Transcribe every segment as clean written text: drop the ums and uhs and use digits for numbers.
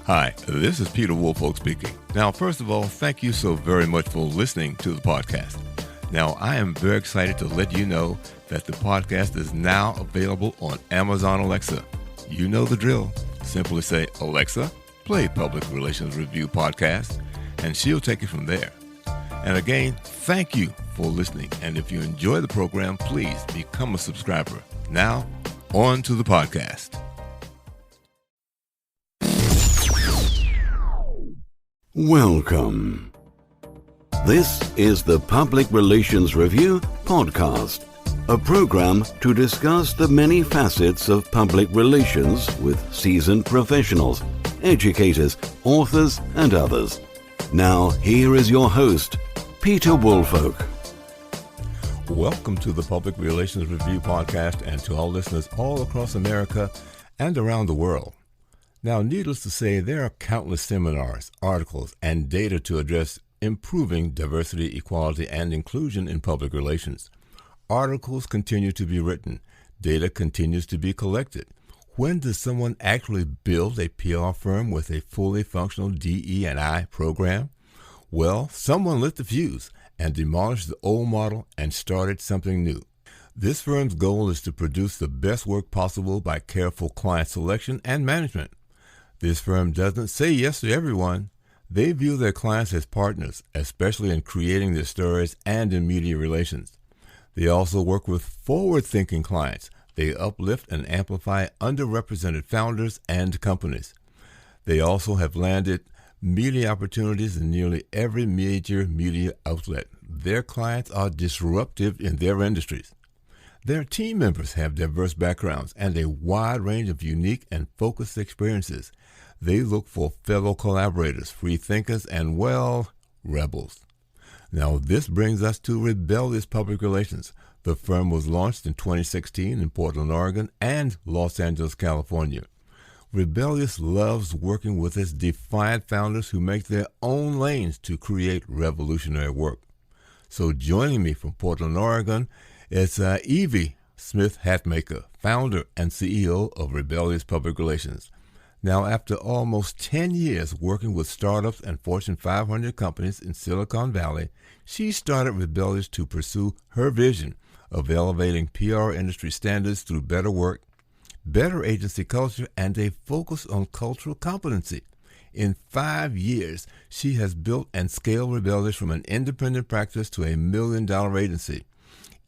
Hi, this is Peter Woolfolk speaking. Now, first of all, thank you so very much for listening to the podcast. Now, I am very excited to let you know that the podcast is now available on Amazon Alexa. You know the drill. Simply say, Alexa, play Public Relations Review Podcast, and she'll take it from there. And again, thank you for listening. And if you enjoy the program, please become a subscriber. Now, on to the podcast. Welcome. This is the Public Relations Review Podcast, a program to discuss the many facets of public relations with seasoned professionals, educators, authors, and others. Now, here is your host, Peter Woolfolk. Welcome to the Public Relations Review Podcast and to all listeners all across America and around the world. Now, needless to say, there are countless seminars, articles, and data to address improving diversity, equality, and inclusion in public relations. Articles continue to be written. Data continues to be collected. When does someone actually build a PR firm with a fully functional DE&I program? Well, someone lit the fuse and demolished the old model and started something new. This firm's goal is to produce the best work possible by careful client selection and management. This firm doesn't say yes to everyone. They view their clients as partners, especially in creating their stories and in media relations. They also work with forward-thinking clients. They uplift and amplify underrepresented founders and companies. They also have landed media opportunities in nearly every major media outlet. Their clients are disruptive in their industries. Their team members have diverse backgrounds and a wide range of unique and focused experiences. They look for fellow collaborators, free thinkers, and, well, rebels. Now, this brings us to Rebellious Public Relations. The firm was launched in 2016 in Portland, Oregon, and Los Angeles, California. Rebellious loves working with its defiant founders who make their own lanes to create revolutionary work. So joining me from Portland, Oregon, is Evie Smith Hatmaker, founder and CEO of Rebellious Public Relations. Now, after almost 10 years working with startups and Fortune 500 companies in Silicon Valley, she started Rebellious to pursue her vision of elevating PR industry standards through better work, better agency culture, and a focus on cultural competency. In 5 years, she has built and scaled Rebellious from an independent practice to a $1 million agency.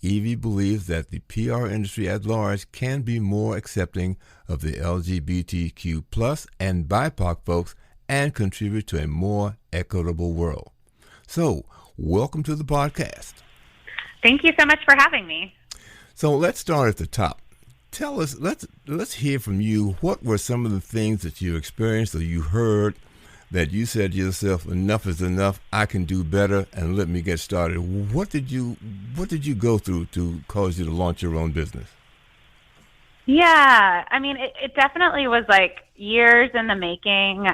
Evie believes that the PR industry at large can be more accepting of the LGBTQ plus and BIPOC folks and contribute to a more equitable world. So, welcome to the podcast. Thank you so much for having me. So let's start at the top. Tell us, let's hear from you. What were some of the things that you experienced or you heard that you said to yourself, enough is enough, I can do better, and let me get started? What did you go through to cause you to launch your own business? Yeah, I mean, it definitely was like years in the making.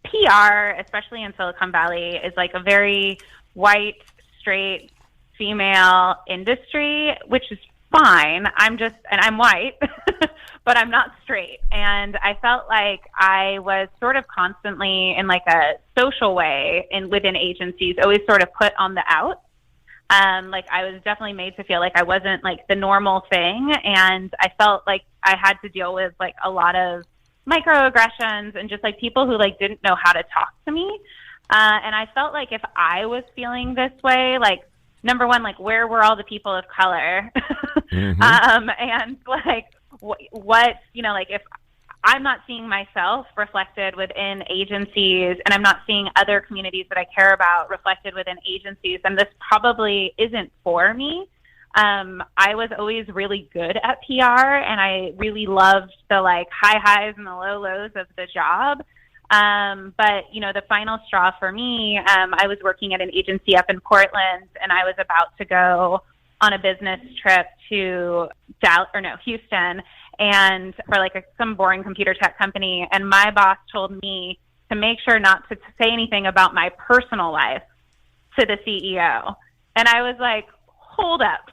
PR, especially in Silicon Valley, is like a very white, straight, female industry, which is fine. I'm white, but I'm not straight. And I felt like I was sort of constantly in like a social way within agencies, always sort of put on the out. Like I was definitely made to feel like I wasn't like the normal thing. And I felt like I had to deal with like a lot of microaggressions and just like people who like didn't know how to talk to me. And I felt like if I was feeling this way, like, number one, like, where were all the people of color? Mm-hmm. And like, what, like if I'm not seeing myself reflected within agencies and I'm not seeing other communities that I care about reflected within agencies, then this probably isn't for me. I was always really good at PR and I really loved the like high highs and the low lows of the job. But, the final straw for me, I was working at an agency up in Portland and I was about to go on a business trip to Houston, and for like some boring computer tech company. And my boss told me to make sure not to say anything about my personal life to the CEO. And I was like, hold up.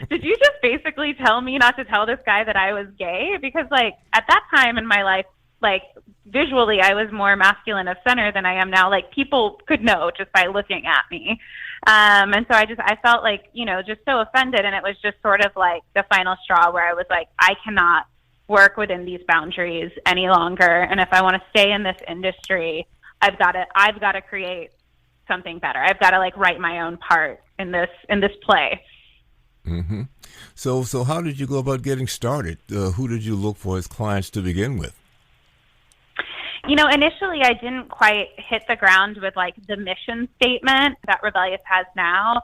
Did you just basically tell me not to tell this guy that I was gay? Because like at that time in my life, like visually I was more masculine of center than I am now. Like, people could know just by looking at me. And so I felt like, just so offended. And it was just sort of like the final straw where I was like, I cannot work within these boundaries any longer. And if I want to stay in this industry, I've got to create something better. I've got to like write my own part in this play. Mm-hmm. So how did you go about getting started? Who did you look for as clients to begin with? Initially I didn't quite hit the ground with like the mission statement that Rebellious has now.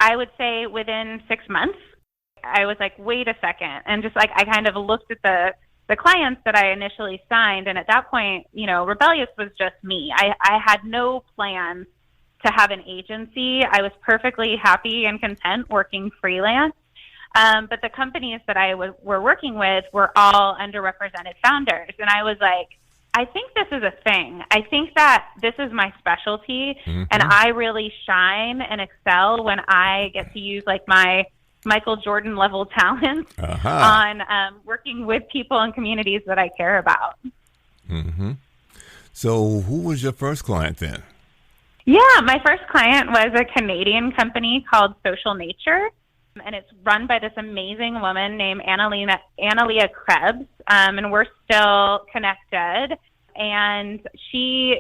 I would say within 6 months, I was like, wait a second. And just like, I kind of looked at the clients that I initially signed. And at that point, Rebellious was just me. I had no plans to have an agency. I was perfectly happy and content working freelance. But the companies that I were working with were all underrepresented founders. And I was like, I think this is a thing. I think that this is my specialty, and I really shine and excel when I get to use like my Michael Jordan level talents on working with people and communities that I care about. Mm-hmm. So who was your first client then? Yeah, my first client was a Canadian company called Social Nature, and it's run by this amazing woman named Analia Krebs, and we're still connected. And she's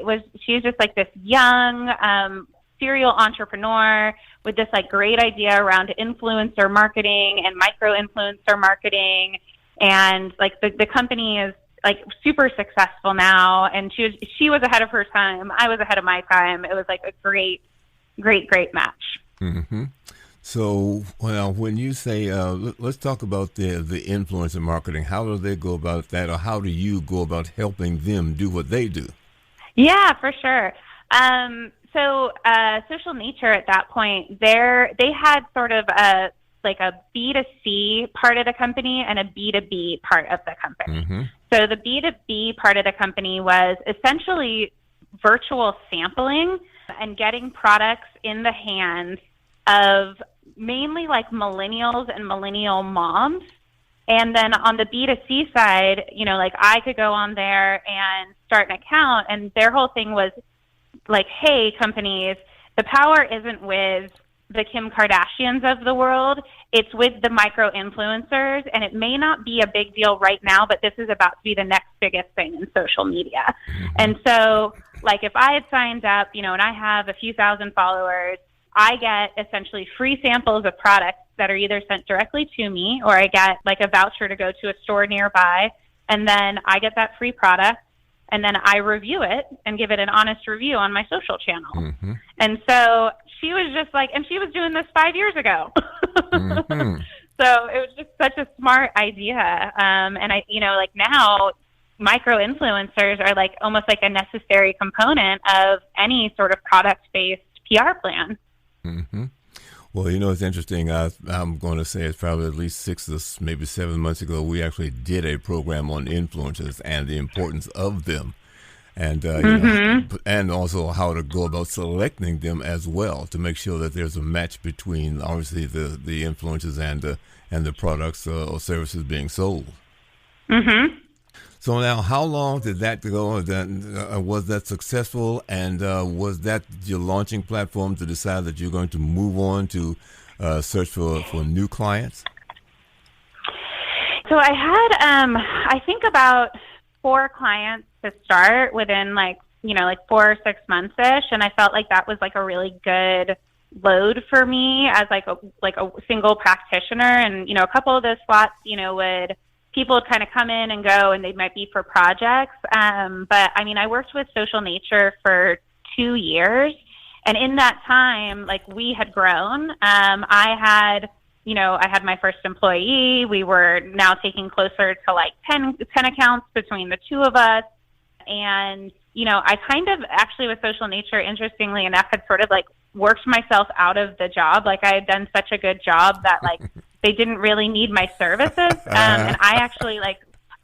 just like this young serial entrepreneur with this like great idea around influencer marketing and micro influencer marketing, and like the company is like super successful now. And she was ahead of her time. I was ahead of my time. It was like a great match. Mm-hmm. So, well, when you say, let's talk about the influencer marketing, how do they go about that, or how do you go about helping them do what they do? Yeah, for sure. So Social Nature at that point, they had sort of a B2C part of the company and a B2B part of the company. Mm-hmm. So the B2B part of the company was essentially virtual sampling and getting products in the hands of mainly like millennials and millennial moms. And then on the B2C side, like I could go on there and start an account, and their whole thing was like, hey, companies, the power isn't with the Kim Kardashians of the world. It's with the micro influencers, and it may not be a big deal right now, but this is about to be the next biggest thing in social media. Mm-hmm. And so like if I had signed up, and I have a few thousand followers, I get essentially free samples of products that are either sent directly to me, or I get like a voucher to go to a store nearby, and then I get that free product, and then I review it and give it an honest review on my social channel. Mm-hmm. And so she was just like, and she was doing this 5 years ago. Mm-hmm. So it was just such a smart idea. And I, like now micro influencers are like almost like a necessary component of any sort of product-based PR plan. Mm-hmm. Well, it's interesting. I'm going to say it's probably at least 6 or maybe 7 months ago, we actually did a program on influencers and the importance of them, and and also how to go about selecting them as well to make sure that there's a match between obviously the influencers and the products or services being sold. Mm-hmm. So now, how long did that go? Was that successful? And was that your launching platform to decide that you're going to move on to search for new clients? So I had, I think about 4 clients to start within like 4 or 6 months-ish. And I felt like that was like a really good load for me as like a single practitioner. And, a couple of those slots, people would kind of come in and go, and they might be for projects. But I mean, I worked with Social Nature for 2 years. And in that time, like we had grown. I had my first employee. We were now taking closer to like 10 accounts between the two of us. And, I kind of actually with Social Nature, interestingly enough, had sort of like worked myself out of the job. Like I had done such a good job that like they didn't really need my services. And I actually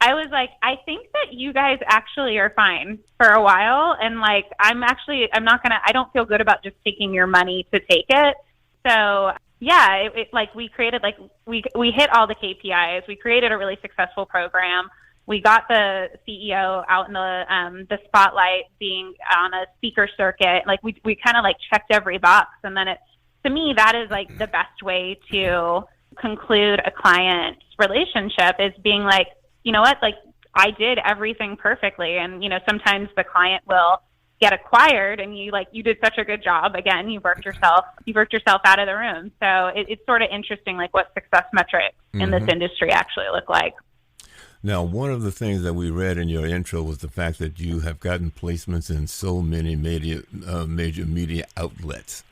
I was like, I think that you guys actually are fine for a while. And like, I don't feel good about just taking your money to take it. So yeah, we created we hit all the KPIs. We created a really successful program. we got the CEO out in the spotlight, being on a speaker circuit. Like we kind of like checked every box. And then to me, that is like the best way to conclude a client relationship, is being like, you know what, like I did everything perfectly. And, you know, sometimes the client will get acquired and you did such a good job. Again, you worked yourself out of the room. So it's sort of interesting, like what success metrics in this industry actually look like. Now, one of the things that we read in your intro was the fact that you have gotten placements in so many major media outlets.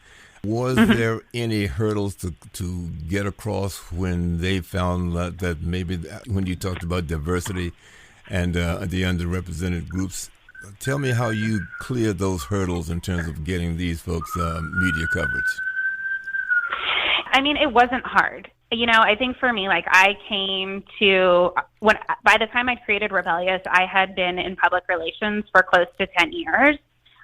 Was there any hurdles to get across when they found that maybe when you talked about diversity and the underrepresented groups? Tell me how you cleared those hurdles in terms of getting these folks media coverage. I mean, it wasn't hard. You know, I think for me, like I came to, by the time I created Rebellious, I had been in public relations for close to 10 years.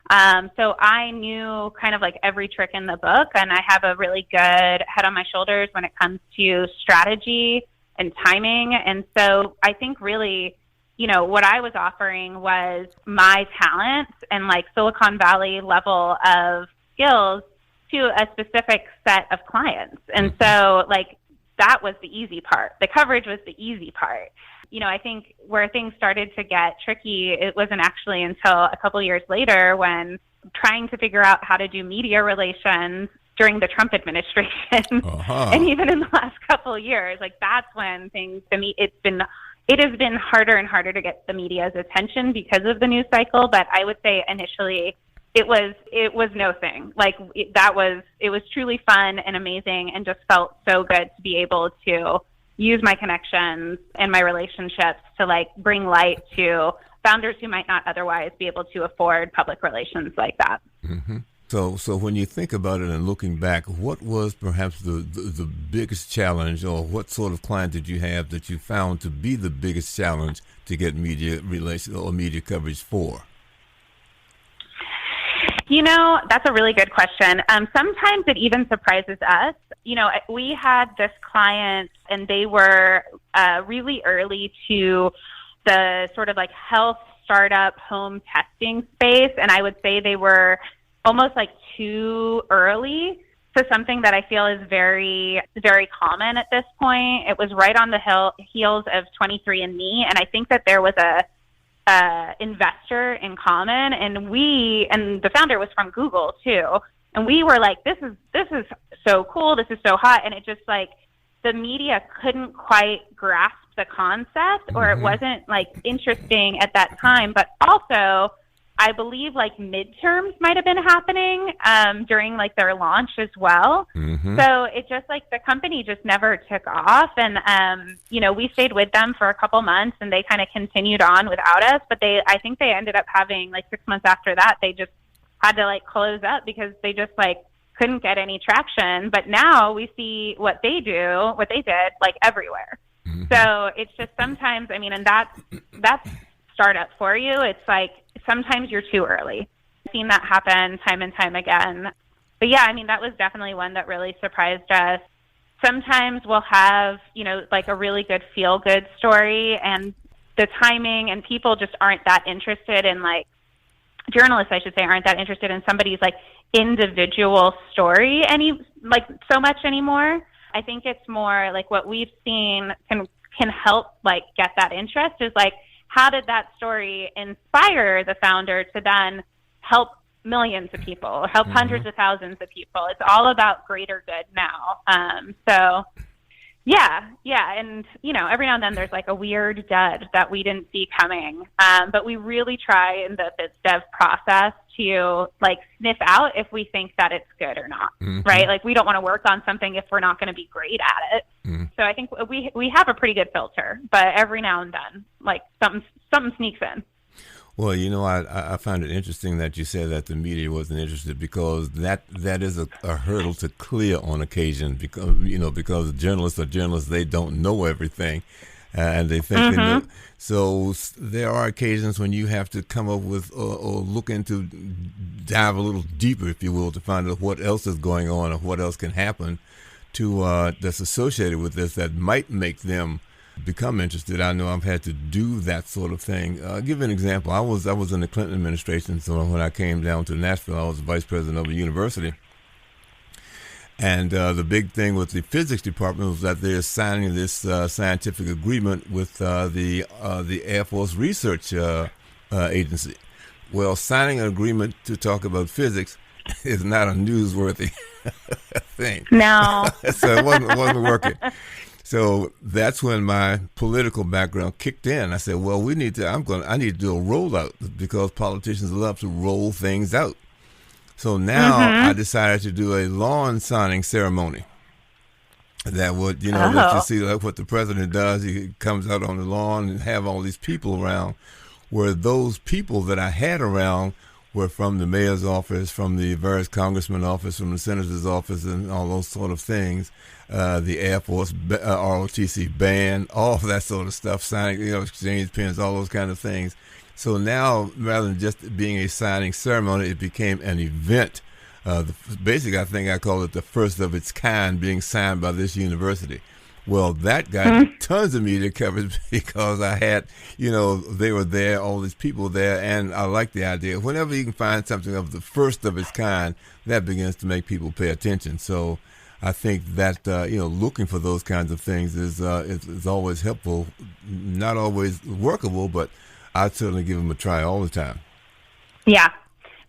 So I knew kind of like every trick in the book, and I have a really good head on my shoulders when it comes to strategy and timing. And so I think really, you know, what I was offering was my talents and like Silicon Valley level of skills to a specific set of clients. And so like that was the easy part. The coverage was the easy part. You know, I think where things started to get tricky, it wasn't actually until a couple years later when trying to figure out how to do media relations during the Trump administration. And even in the last couple of years, like that's when things, to me, it has been harder and harder to get the media's attention because of the news cycle. But I would say initially it was no thing. Like it was truly fun and amazing, and just felt so good to be able to use my connections and my relationships to like bring light to founders who might not otherwise be able to afford public relations like that. Mm-hmm. So when you think about it and looking back, what was perhaps the biggest challenge, or what sort of client did you have that you found to be the biggest challenge to get media relations or media coverage for? You know, that's a really good question. Sometimes it even surprises us. You know, we had this client, and they were really early to the sort of like health startup home testing space. And I would say they were almost like too early to something that I feel is very, very common at this point. It was right on the heels of 23andMe. And I think that there was a investor in common, and the founder was from Google too, and we were like, this is so cool, this is so hot, and it just like the media couldn't quite grasp the concept, or it wasn't like interesting at that time. But also I believe like midterms might have been happening during like their launch as well. So it just like the company just never took off. And, you know, we stayed with them for a couple months, and they kind of continued on without us. But I think they ended up having like 6 months after that, they just had to like close up because they just like couldn't get any traction. But now we see what they did like everywhere. So it's just sometimes, I mean, and that's startup for you. It's like sometimes you're too early. I've seen that happen time and time again. But yeah, I mean, that was definitely one that really surprised us. Sometimes we'll have, you know, like a really good feel-good story, and the timing and people just aren't that interested in, like, journalists, I should say, aren't that interested in somebody's like individual story so much anymore. I think it's more like what we've seen can help like get that interest is like, how did that story inspire the founder to then help millions of people, or help hundreds of thousands of people? It's all about greater good now. So yeah. And, you know, every now and then there's like a weird dud that we didn't see coming. But we really try in the biz dev process to like sniff out if we think that it's good or not, right? Like we don't want to work on something if we're not going to be great at it. So I think we have a pretty good filter, but every now and then, like something sneaks in. Well, you know, I find it interesting that you said that the media wasn't interested, because that is a hurdle to clear on occasion, because journalists are journalists, they don't know everything, and they think they know. So there are occasions when you have to come up with or look into, dive a little deeper, if you will, to find out what else is going on or what else can happen that's associated with this that might make them become interested, I know I've had to do that sort of thing. I'll give you an example. I was in the Clinton administration, so when I came down to Nashville, I was the vice president of a university. And the big thing with the physics department was that they're signing this scientific agreement with the Air Force Research Agency. Well, signing an agreement to talk about physics is not a newsworthy thing. No. So it wasn't working. So that's when my political background kicked in. I said, well, I need to do a rollout because politicians love to roll things out. So now I decided to do a lawn signing ceremony. That would, let you see like what the president does. He comes out on the lawn and have all these people around, where those people that I had around were from the mayor's office, from the various congressman's office, from the senator's office, and all those sort of things. The Air Force, ROTC band, all of that sort of stuff, signing, exchange pins, all those kind of things. So now, rather than just being a signing ceremony, it became an event. Basically, I think I call it the first of its kind, being signed by this university. Well, that got tons of media coverage because I had, they were there, all these people there, and I like the idea. Whenever you can find something of the first of its kind, that begins to make people pay attention. So I think that, looking for those kinds of things is always helpful, not always workable, but I'd certainly give them a try all the time. Yeah.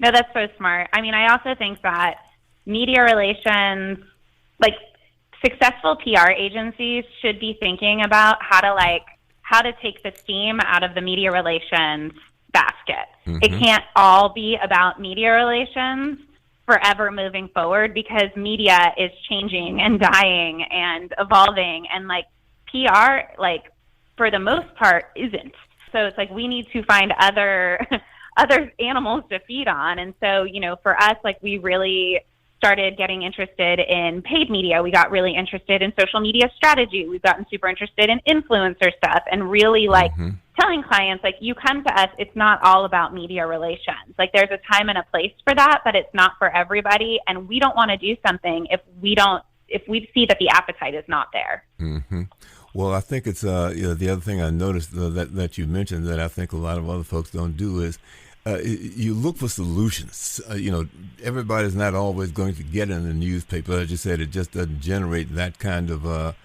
No, that's so smart. I mean, I also think that media relations, like successful PR agencies should be thinking about how to take the steam out of the media relations basket. It can't all be about media relations forever moving forward because media is changing and dying and evolving, and PR, for the most part, isn't. So it's we need to find other animals to feed on. And so, for us, we really started getting interested in paid media. We got really interested in social media strategy. We've gotten super interested in influencer stuff and really telling clients, you come to us, it's not all about media relations. There's a time and a place for that, but it's not for everybody. And we don't want to do something if we see that the appetite is not there. Mm-hmm. Well, I think it's the other thing I noticed that you mentioned that I think a lot of other folks don't do is you look for solutions. Everybody's not always going to get in the newspaper. As you said, it just doesn't generate that kind of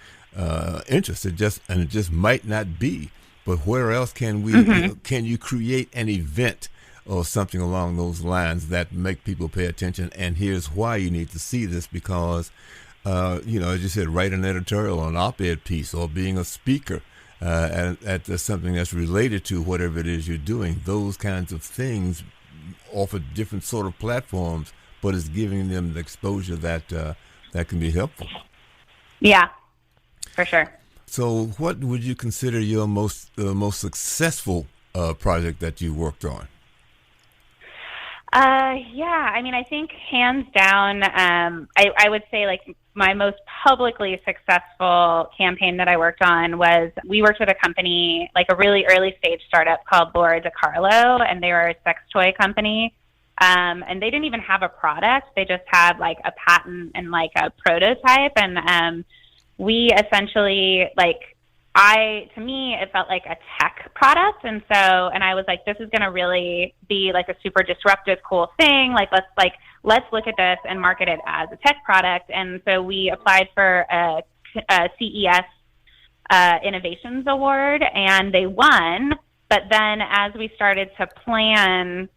interest. It just might not be. But where else can we? Can you create an event or something along those lines that make people pay attention? And here's why you need to see this because. As you said, write an editorial, an op-ed piece, or being a speaker at something that's related to whatever it is you're doing. Those kinds of things offer different sort of platforms, but it's giving them the exposure that can be helpful. Yeah, for sure. So what would you consider your most successful project that you worked on? I mean, I think hands down, I would say my most publicly successful campaign that I worked on was we worked with a company, a really early stage startup called Laura DiCarlo, and they were a sex toy company. And they didn't even have a product. They just had a patent and a prototype. And, we essentially to me, it felt like a tech product. And I was like, this is going to really be a super disruptive, cool thing. Let's look at this and market it as a tech product. And so we applied for a CES Innovations Award and they won. But then as we started to plan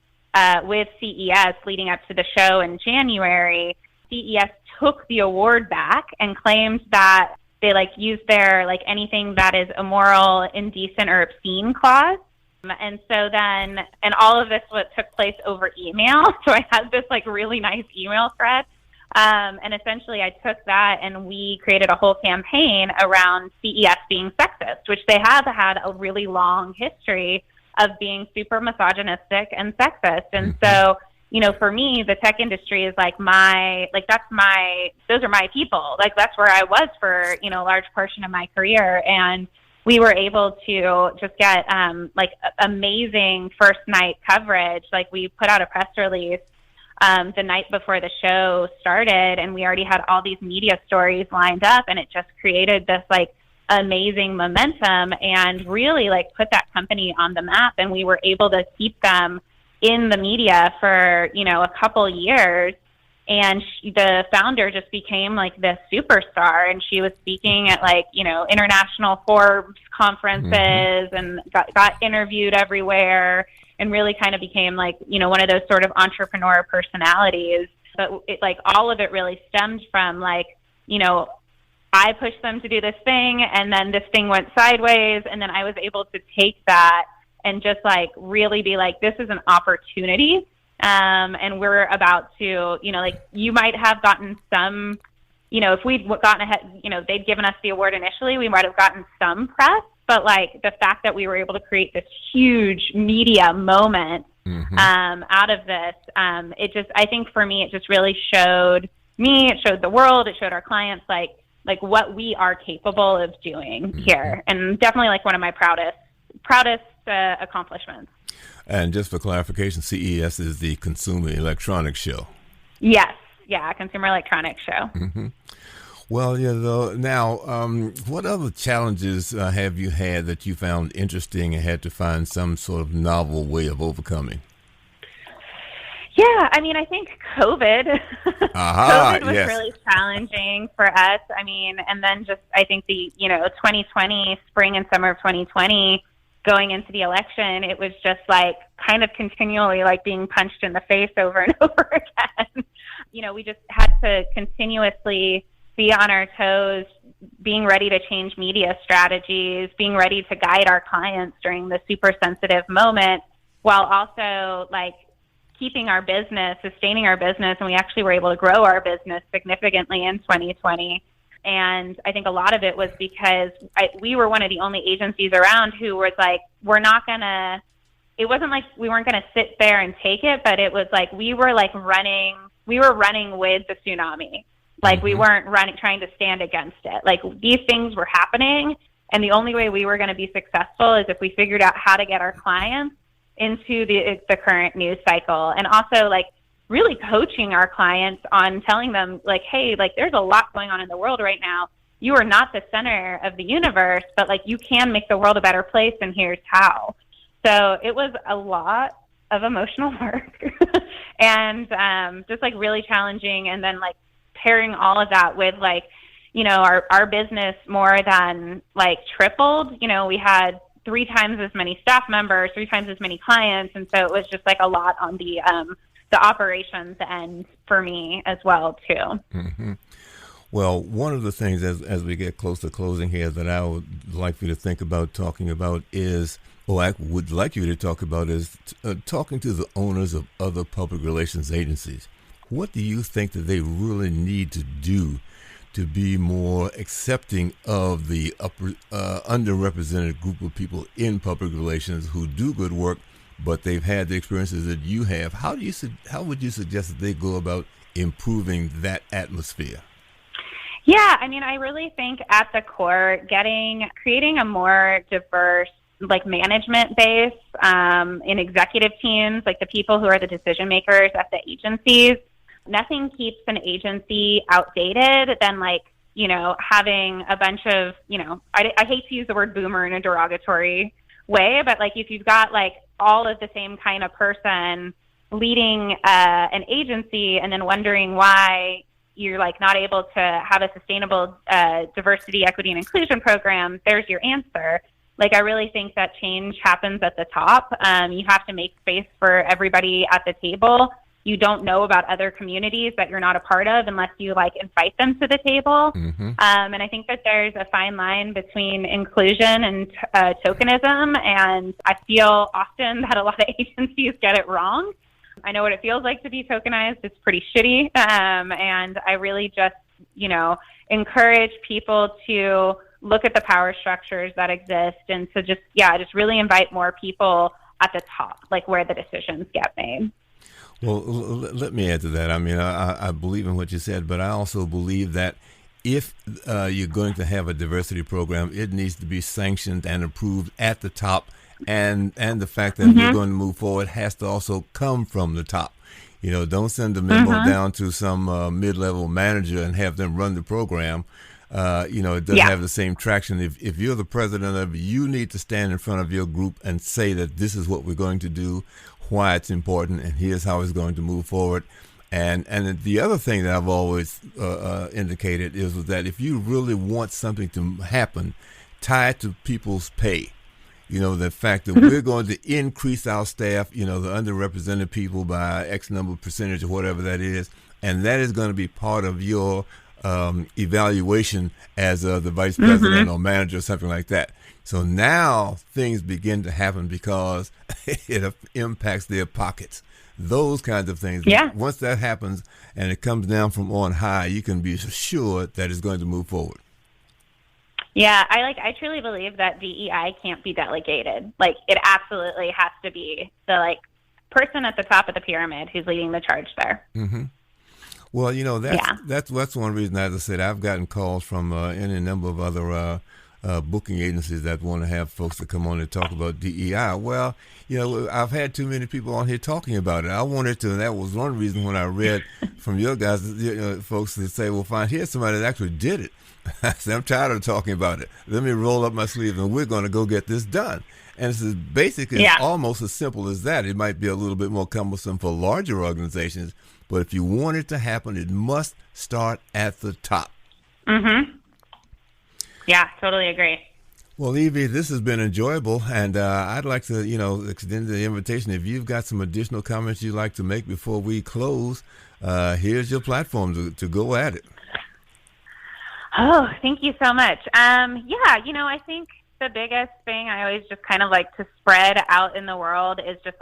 with CES leading up to the show in January, CES took the award back and claimed that they used their anything that is immoral, indecent, or obscene clause. And so then, and all of this took place over email. So I had this really nice email thread. And essentially I took that and we created a whole campaign around CES being sexist, which they have had a really long history of being super misogynistic and sexist. And so, for me, the tech industry is those are my people. That's where I was for, a large portion of my career. And we were able to just get, amazing first night coverage. We put out a press release, the night before the show started, and we already had all these media stories lined up, and it just created this, amazing momentum and really like put that company on the map. And we were able to keep them in the media for, you know, a couple years. And the founder just became like this superstar, and she was speaking at like, you know, international Forbes conferences and got interviewed everywhere, and really kind of became like, you know, one of those sort of entrepreneur personalities. But it, like, all of it really stemmed from like, you know, I pushed them to do this thing, and then this thing went sideways, and then I was able to take that and just like really be like, this is an opportunity. And we're about to, you know, like, you might have gotten some, you know, if we'd gotten ahead, you know, they'd given us the award initially, we might have gotten some press, but like the fact that we were able to create this huge media moment out of this, it just, I think for me, it just really showed me, it showed the world, it showed our clients, like what we are capable of doing here. And definitely like one of my proudest accomplishments. And just for clarification, CES is the Consumer Electronics Show. Yes. Yeah, Consumer Electronics Show. Well, yeah, though, now, what other challenges have you had that you found interesting and had to find some sort of novel way of overcoming? Yeah, I mean, I think COVID. COVID was really challenging for us. I mean, and then just, I think the, you know, 2020, spring and summer of 2020, going into the election, it was just like kind of continually like being punched in the face over and over again. You know, we just had to continuously be on our toes, being ready to change media strategies, being ready to guide our clients during the super sensitive moment, while also like keeping our business, sustaining our business. And we actually were able to grow our business significantly in 2020. And I think a lot of it was because we were one of the only agencies around who was like, we're not going to, it wasn't like we weren't going to sit there and take it, but it was like we were running with the tsunami. Like we weren't trying to stand against it. Like these things were happening, and the only way we were going to be successful is if we figured out how to get our clients into the current news cycle. And also like really coaching our clients on telling them like, hey, like there's a lot going on in the world right now. You are not the center of the universe, but like you can make the world a better place, and here's how. So it was a lot of emotional work and just like really challenging. And then like pairing all of that with like, you know, our business more than like tripled. You know, we had 3 times as many staff members, 3 times as many clients. And so it was just like a lot on the operations end for me as well too. Well, one of the things as we get close to closing here that I would like you to think about talking about is, or I would like you to talk about is talking to the owners of other public relations agencies. What do you think that they really need to do to be more accepting of the underrepresented group of people in public relations who do good work, but they've had the experiences that you have? How would you suggest that they go about improving that atmosphere? Yeah, I mean, I really think at the core, creating a more diverse like management base in executive teams, like the people who are the decision makers at the agencies. Nothing keeps an agency outdated than like, you know, having a bunch of, you know, I hate to use the word boomer in a derogatory way, but like if you've got like all of the same kind of person leading an agency and then wondering why you're like not able to have a sustainable diversity, equity, and inclusion program, there's your answer. Like, I really think that change happens at the top. You have to make space for everybody at the table. You don't know about other communities that you're not a part of unless you like invite them to the table. And I think that there's a fine line between inclusion and tokenism. And I feel often that a lot of agencies get it wrong. I know what it feels like to be tokenized. It's pretty shitty. And I really just, you know, encourage people to look at the power structures that exist and to just really invite more people at the top, like where the decisions get made. Well, let me add to that. I mean, I believe in what you said, but I also believe that if you're going to have a diversity program, it needs to be sanctioned and approved at the top. And the fact that we're going to move forward has to also come from the top. You know, don't send a memo down to some mid-level manager and have them run the program. it doesn't have the same traction. If you're the president of it, you need to stand in front of your group and say that this is what we're going to do, why it's important, and here's how it's going to move forward. And the other thing that I've always indicated is that if you really want something to happen, tie it to people's pay. The fact that we're going to increase our staff, the underrepresented people by X number of percentage or whatever that is, and that is going to be part of your evaluation as the vice president or manager or something like that. So now things begin to happen because it impacts their pockets. Those kinds of things. Yeah. Once that happens and it comes down from on high, you can be assured that it's going to move forward. Yeah, I truly believe that DEI can't be delegated. Like, it absolutely has to be the person at the top of the pyramid who's leading the charge there. Mm-hmm. Well, that's one reason, as I said, I've gotten calls from any number of other booking agencies that want to have folks to come on and talk about DEI. Well, I've had too many people on here talking about it. I wanted to, and that was one reason when I read from your guys, folks that say, well, fine, here's somebody that actually did it. I said, I'm tired of talking about it. Let me roll up my sleeves and we're going to go get this done. And it's basically almost as simple as that. It might be a little bit more cumbersome for larger organizations, but if you want it to happen, it must start at the top. Mm-hmm. Yeah, totally agree. Well, Evie, this has been enjoyable, and I'd like to, extend the invitation. If you've got some additional comments you'd like to make before we close, here's your platform to go at it. Oh, thank you so much. I think the biggest thing I always just kind of like to spread out in the world is just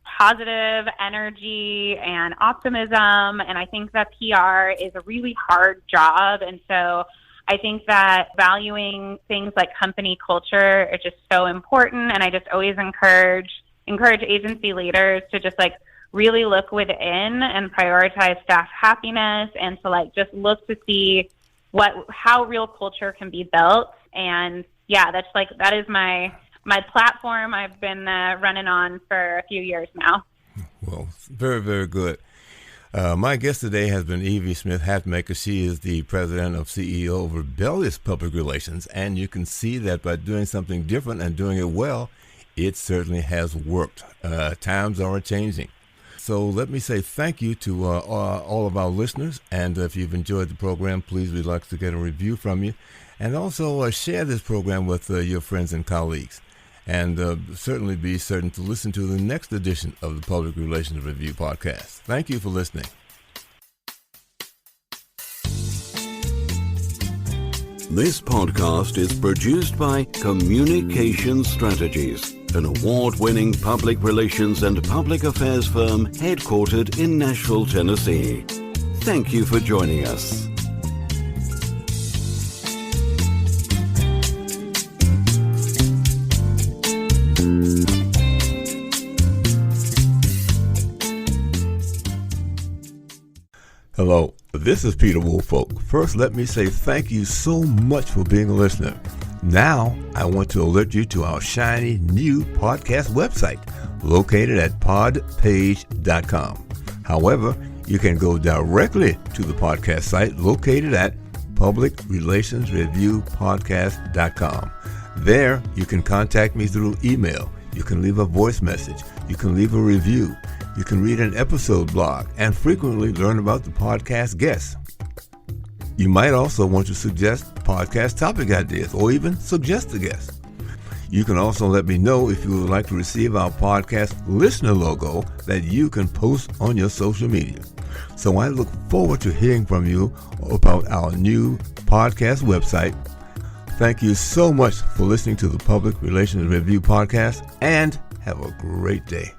positive energy and optimism. And I think that PR is a really hard job. And so I think that valuing things like company culture is just so important. And I just always encourage agency leaders to just really look within and prioritize staff happiness and to just look to see how real culture can be built. And that is my platform I've been running on for a few years now. Well, very, very good. My guest today has been Evie Smith Hatmaker. She is the president of CEO of Rebellious Public Relations, and you can see that by doing something different and doing it well, it certainly has worked. Times are changing. So let me say thank you to all of our listeners, and if you've enjoyed the program, please, we'd like to get a review from you, and also share this program with your friends and colleagues, and certainly be certain to listen to the next edition of the Public Relations Review podcast. Thank you for listening. This podcast is produced by Communication Strategies, an award-winning public relations and public affairs firm headquartered in Nashville, Tennessee. Thank you for joining us. Hello, this is Peter Woolfolk. First, let me say thank you so much for being a listener. Now, I want to alert you to our shiny new podcast website located at podpage.com. However, you can go directly to the podcast site located at publicrelationsreviewpodcast.com. There, you can contact me through email. You can leave a voice message. You can leave a review. You can read an episode blog and frequently learn about the podcast guests. You might also want to suggest podcast topic ideas or even suggest a guest. You can also let me know if you would like to receive our podcast listener logo that you can post on your social media. So I look forward to hearing from you about our new podcast website. Thank you so much for listening to the Public Relations Review podcast, and have a great day.